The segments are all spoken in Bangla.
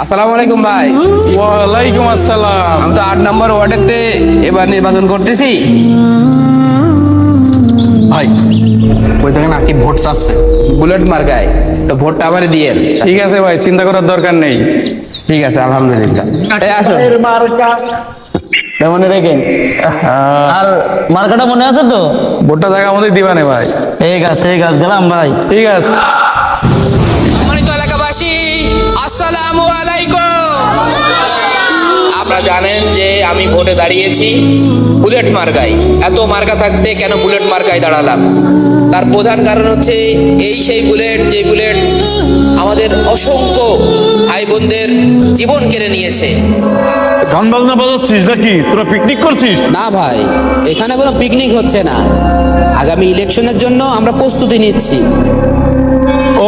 আসসালামু আলাইকুম ভাই। ওয়ালাইকুম আসসালাম। আমি তো 8 নম্বর ওয়ার্ডেতে এবার নির্বাচন করতেছি। ভাই ওই দেখেন আকিব ভোট চাচ্ছে। বুলেট মার্কায়, তো ভোটটা আবার দিয়েন। ঠিক আছে ভাই, চিন্তা করার দরকার নেই। ঠিক আছে, আলহামদুলিল্লাহ। এই আসো। মনে রেখেন। আর মার্কাটা মনে আছে তো? ভোটটা জায়গা আমাদের দিবানে ভাই। ঠিক আছে গেলাম ভাই। ঠিক আছে। সম্মানিত এলাকাবাসী, আসসালামু আলাইকুম। আপনারা জানেন যে আমি ভোটে দাঁড়িয়েছি বুলেট মার্কায়। এত মার্কা থাকতে কেন বুলেট মার্কায় দাঁড়ালাম? তার প্রধান কারণ হচ্ছে এই সেই বুলেট, যে বুলেট আমাদের অসংখ্য ভাই বোনদের জীবন কেড়ে নিয়েছে। গান বাজনা বাজাচ্ছিস নাকি? তোরা পিকনিক করছিস? না ভাই, এখানে কোনো পিকনিক হচ্ছে না। আগামী ইলেকশনের জন্য আমরা প্রস্তুতি নিচ্ছি।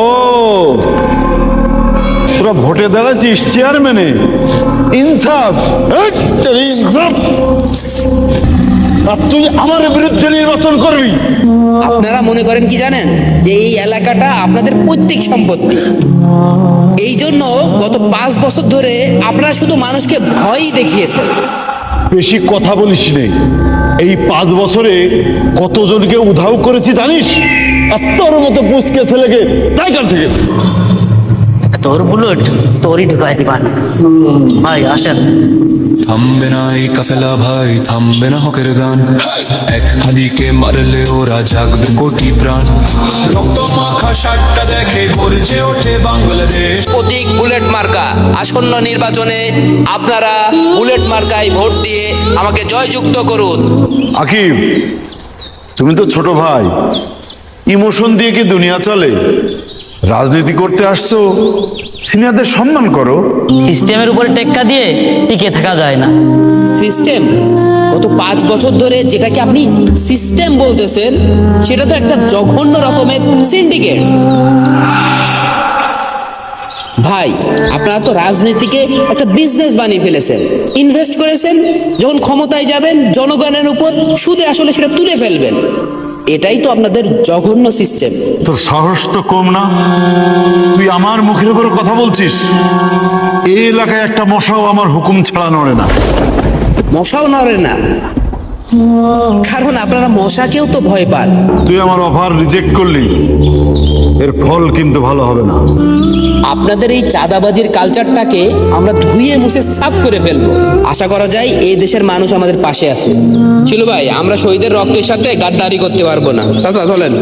ও, তোরা ভোটে দাঁড়াচ্ছিস চেয়ারম্যানে? ইনসাফ, ইনসাফ। আর তুই আমার বিরুদ্ধে নির্বাচন করবি? আপনারা মনে করেন কি জানেন, যে এই এলাকাটা আপনাদের পৈতৃক সম্পত্তি। এই জন্য গত 5 বছর ধরে আপনারা শুধু মানুষকে ভয়ই দেখিয়েছেন। বেশি কথা বলিস নে। এই 5 বছরে কতজনকে উধাও করেছি জানিস? আর তোর মতো পুষকে ছেলেকে তাই কার থেকে। তোর বুলেট তোরই ঢুকাই দিবান ভাই। আসেন। থামবে না এই কাফেলা ভাই, থামবে না হকের গান। এক হাদিকে মারলে ওরা জাগবে কোটি প্রাণ। রক্ত মাখা সাতটা দেখে গর্জে ওঠে বাংলাদেশ। প্রতীক বুলেট মার্কা। আসন্ন নির্বাচনে আপনারা বুলেট মার্কায় ভোট দিয়ে আমাকে জয়যুক্ত করুন। আকিব, তুমি তো ছোট ভাই, ইমোশন দিয়ে কি দুনিয়া চলে? রাজনীতি করতে আসছো, সিনিয়রদের সম্মান করো। সিস্টেমের উপরে টেক্কা দিয়ে টিকে থাকা যায় না। সিস্টেম? গত 5 বছর ধরে যেটাকে আপনি সিস্টেম বলতেছেন, সেটা তো একটা জঘন্য রকমের সিন্ডিকেট। ভাই, আপনারা তো রাজনীতিকে একটা বিজনেস বানিয়ে ফেলেছেন। ইনভেস্ট করেছেন, যখন ক্ষমতায় যাবেন জনগণের উপর সুদে আসলে সেটা তুলে ফেলবেন। এটাই তো আপনাদের জঘন্য সিস্টেম। তোর সাহস তো কম না, তুই আমার মুখের উপরে কথা বলছিস। এই এলাকায় একটা মশাও আমার হুকুম ছাড়া নড়ে না। মশাও নড়ে না, কারণ আপনারা মশাকেও তো ভয় পান। তুই আমার অফার রিজেক্ট করলি, এর ফল কিন্তু ভালো হবে না। আপনাদের এই চাঁদাবাজির কালচারটাকে আমরা ধুয়ে মুছে সাফ করে ফেলবো। আশা করা যায় এই দেশের মানুষ আমাদের পাশে আছে। ছিল ভাই, আমরা শহীদের রক্তের সাথে গাদ্দারি করতে পারবো না। চাচা চলেন।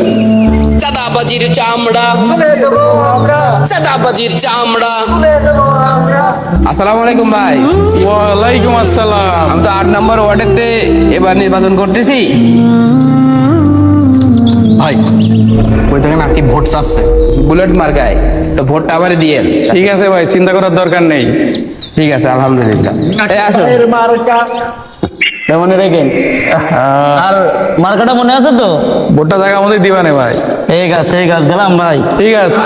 চাঁদাবাজির চামড়া, চাঁদাবাজির চামড়া। আসসালামু আলাইকুম ভাই। ওয়ালাইকুম আসসালাম। আমি তো 8 নম্বর ওয়ার্ডেতে এবার নির্বাচন করতেছি। ভাই ওই দেখেন আকিব ভোট চাচ্ছে। বুলেট মার্কায়, তো ভোটটা আবার দিয়েন। ঠিক আছে ভাই, চিন্তা করার দরকার নেই। ঠিক আছে, আলহামদুলিল্লাহ। এই আসো। মনে রেখেন। আর মার্কাটা মনে আছে তো? ভোটটা জায়গা আমাদের দিবানে ভাই। ঠিক আছে গেলাম ভাই। ঠিক আছে।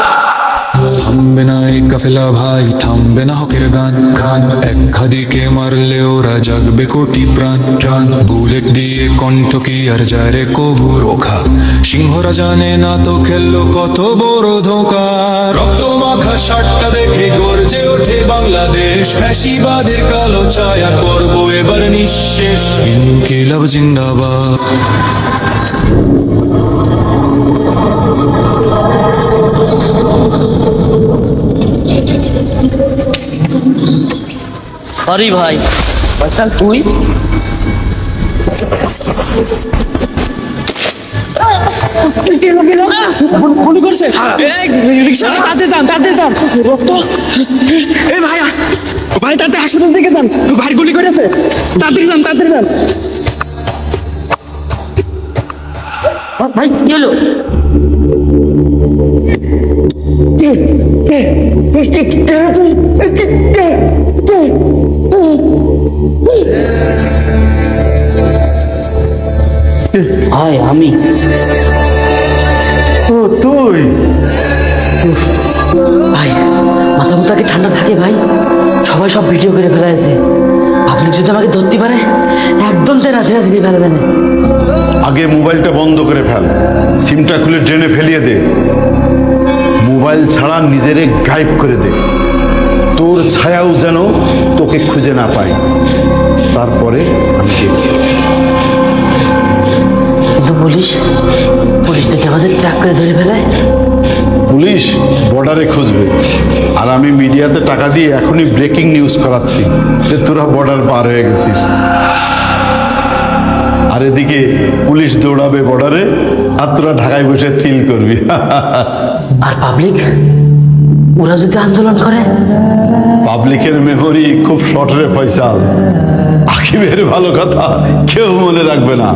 থামবে না এই কাফেলা ভাই, থামবে না হকের গান। গান এক হাদিকে মারলে ওরা জাগবে কোটি প্রাণ। প্রাণ বুলেট দিয়ে কণ্ঠ কি আর যায় রে কবু রোখা। সিংহরা জানে না তো খেললো কত বড় ধোঁকা। রক্ত মাখা সাতটা দেখে গর্জে ওঠে বাংলাদেশ। ফ্যাসিবাদের কালো ছায়া করবো এবার নিঃশেষ। ইনকিলাব জিন্দাবাদ। সরি ভাই। ফয়সাল, তুই? গুলি করছে। রিক্সা তাতে যান, তাতে যান। রক্ত। এই ভাইয়া, ভাই তাতে হাসপাতাল থেকে যান। ভাই গুলি করেছে, তাড়াতাড়ি যান, তাড়াতাড়ি যান। ভাই কি হলো? ভাই আমি। ও তুই? ভাই মাথা মুথাকে ঠান্ডা থাকে ভাই, সবাই সব ভিডিও করে ফেলাইছে। আপনি যদি আমাকে ধরতে পারে একদম তো রাজি রাজি ফেলবেন। আগে মোবাইলটা বন্ধ করে ফেল, সিমটা খুলে ড্রেনে ফেলিয়ে দে। মোবাইল ছাড়া নিজেরে গায়েব করে দে। তোর ছায়া আমাকে খুঁজে না পায়, তারপরে আমি দেখছি। কিন্তু পুলিশ যদি আমাদের ট্র্যাক করে ধরে ফেলে? পুলিশ বর্ডারে খুঁজবে, আর আমি মিডিয়াতে টাকা দিয়ে এখনই ব্রেকিং নিউজ করাচ্ছি যে তোরা বর্ডার পার হয়ে গেছিস। আর এদিকে পুলিশ দৌড়াবে বর্ডারে, আর তোরা ঢাকায় বসে চিল করবি। আর পাবলিক, ওরা যদি আন্দোলন করে? পাবলিকের মেমোরি খুব শর্ট রে ফয়সাল, আকিবের ভালো কথা কেউ মনে রাখবে না।